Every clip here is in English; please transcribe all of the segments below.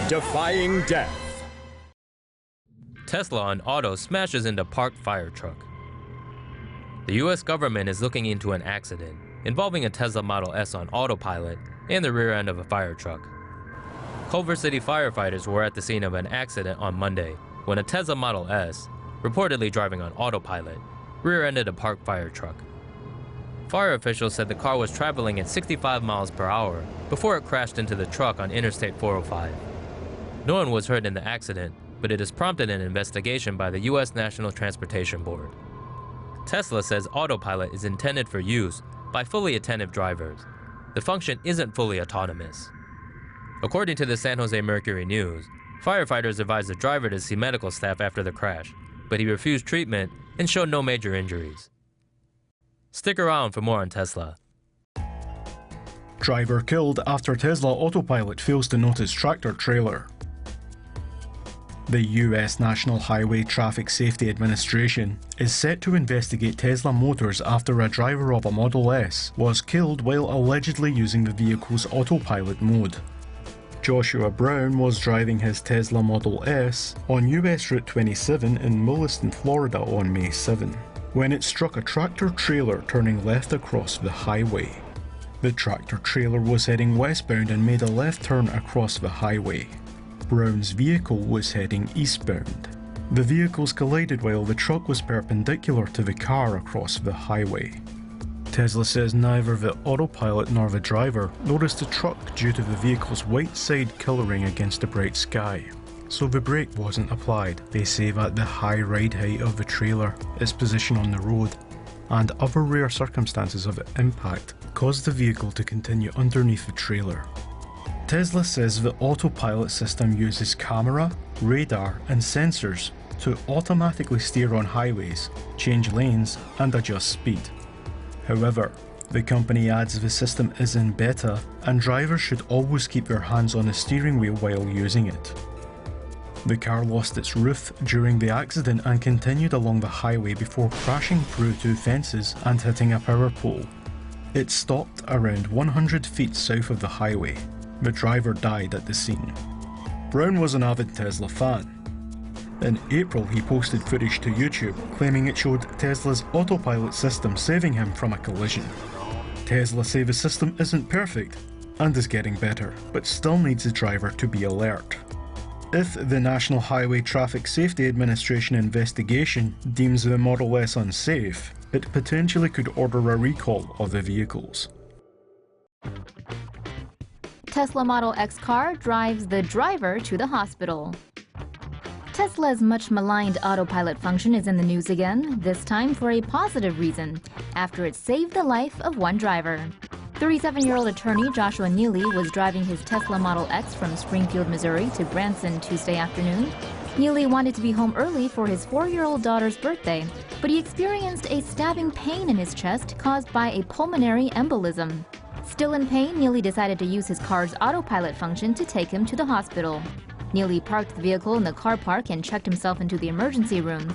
defying death. Tesla on auto smashes into parked fire truck. The U.S. government is looking into an accident involving a Tesla Model S on autopilot and the rear end of a fire truck. Culver City firefighters were at the scene of an accident on Monday when a Tesla Model S, reportedly driving on autopilot, rear-ended a parked fire truck. Fire officials said the car was traveling at 65 miles per hour before it crashed into the truck on Interstate 405. No one was hurt in the accident, but it has prompted an investigation by the U.S. National Transportation Board. Tesla says autopilot is intended for use by fully attentive drivers. The function isn't fully autonomous. According to the San Jose Mercury News, firefighters advised the driver to see medical staff after the crash, but he refused treatment and showed no major injuries. Stick around for more on Tesla. Driver killed after Tesla autopilot fails to notice tractor trailer. The US National Highway Traffic Safety Administration is set to investigate Tesla Motors after a driver of a Model S was killed while allegedly using the vehicle's autopilot mode. Joshua Brown was driving his Tesla Model S on US Route 27 in Mulliston, Florida on May 7, when it struck a tractor trailer turning left across the highway. The tractor trailer was heading westbound and made a left turn across the highway. Brown's vehicle was heading eastbound. The vehicles collided while the truck was perpendicular to the car across the highway. Tesla says neither the autopilot nor the driver noticed the truck due to the vehicle's white side colouring against the bright sky, so the brake wasn't applied. They say that the high ride height of the trailer, its position on the road, and other rare circumstances of impact caused the vehicle to continue underneath the trailer. Tesla says the autopilot system uses camera, radar and sensors to automatically steer on highways, change lanes and adjust speed. However, the company adds the system is in beta and drivers should always keep their hands on the steering wheel while using it. The car lost its roof during the accident and continued along the highway before crashing through two fences and hitting a power pole. It stopped around 100 feet south of the highway. The driver died at the scene. Brown was an avid Tesla fan. In April, he posted footage to YouTube claiming it showed Tesla's autopilot system saving him from a collision. Tesla say the system isn't perfect and is getting better, but still needs the driver to be alert. If the National Highway Traffic Safety Administration investigation deems the Model S unsafe, it potentially could order a recall of the vehicles. Tesla Model X car drives the driver to the hospital. Tesla's much maligned autopilot function is in the news again, this time for a positive reason, after it saved the life of one driver. 37-year-old attorney Joshua Neely was driving his Tesla Model X from Springfield, Missouri to Branson Tuesday afternoon. Neely wanted to be home early for his 4-year-old daughter's birthday, but he experienced a stabbing pain in his chest caused by a pulmonary embolism. Still in pain, Neely decided to use his car's autopilot function to take him to the hospital. Neely parked the vehicle in the car park and checked himself into the emergency room.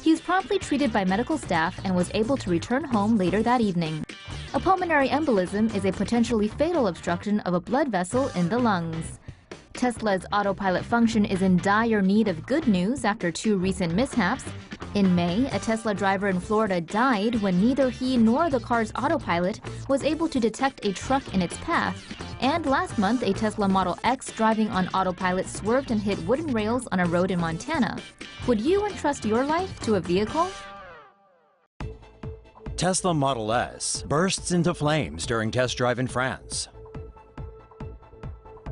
He was promptly treated by medical staff and was able to return home later that evening. A pulmonary embolism is a potentially fatal obstruction of a blood vessel in the lungs. Tesla's autopilot function is in dire need of good news after two recent mishaps. In May, a Tesla driver in Florida died when neither he nor the car's autopilot was able to detect a truck in its path. And last month, a Tesla Model X driving on autopilot swerved and hit wooden rails on a road in Montana. Would you entrust your life to a vehicle? Tesla Model S bursts into flames during test drive in France.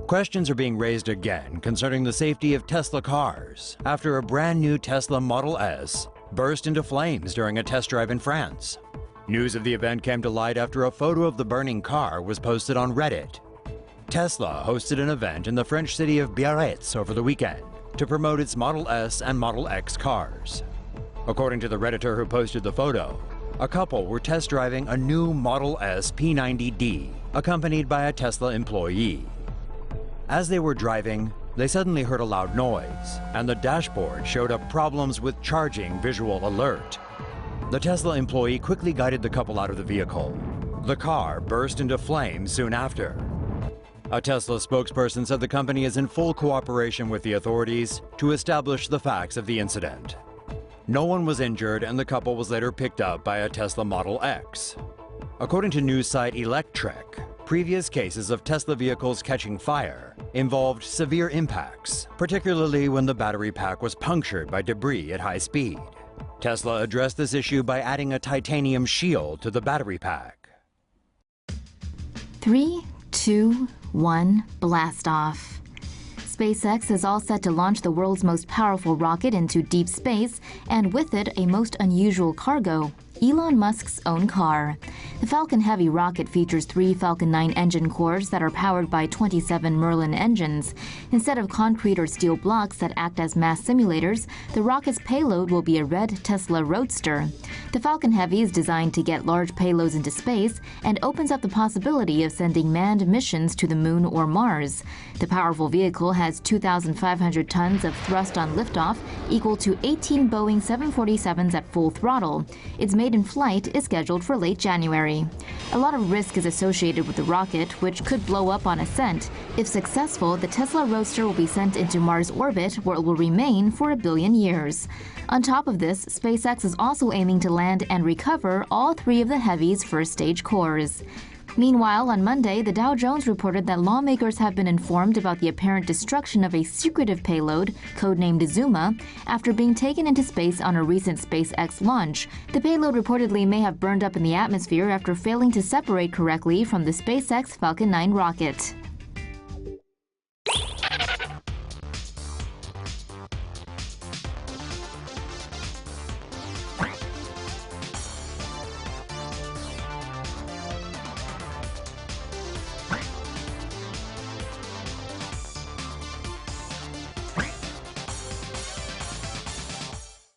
Questions are being raised again concerning the safety of Tesla cars after a brand new Tesla Model S burst into flames during a test drive in France. News of the event came to light after a photo of the burning car was posted on Reddit. Tesla hosted an event in the French city of Biarritz over the weekend to promote its Model S and Model X cars. According to the Redditor who posted the photo, a couple were test driving a new Model S P90D, accompanied by a Tesla employee. As they were driving, they suddenly heard a loud noise, and the dashboard showed up problems with charging visual alert. The Tesla employee quickly guided the couple out of the vehicle. The car burst into flames soon after. A Tesla spokesperson said the company is in full cooperation with the authorities to establish the facts of the incident. No one was injured, and the couple was later picked up by a Tesla Model X. According to news site Electrek, previous cases of Tesla vehicles catching fire involved severe impacts, particularly when the battery pack was punctured by debris at high speed. Tesla addressed this issue by adding a titanium shield to the battery pack. 3, 2, 1, blast off. SpaceX is all set to launch the world's most powerful rocket into deep space, and with it, a most unusual cargo: Elon Musk's own car. The Falcon Heavy rocket features 3 Falcon 9 engine cores that are powered by 27 Merlin engines. Instead of concrete or steel blocks that act as mass simulators, the rocket's payload will be a red Tesla Roadster. The Falcon Heavy is designed to get large payloads into space and opens up the possibility of sending manned missions to the Moon or Mars. The powerful vehicle has 2,500 tons of thrust on liftoff, equal to 18 Boeing 747s at full throttle. Its maiden flight is scheduled for late January. A lot of risk is associated with the rocket, which could blow up on ascent. If successful, the Tesla Roadster will be sent into Mars orbit, where it will remain for 1 billion years. On top of this, SpaceX is also aiming to land and recover all 3 of the Heavy's first-stage cores. Meanwhile, on Monday, the Dow Jones reported that lawmakers have been informed about the apparent destruction of a secretive payload, codenamed Zuma, after being taken into space on a recent SpaceX launch. The payload reportedly may have burned up in the atmosphere after failing to separate correctly from the SpaceX Falcon 9 rocket.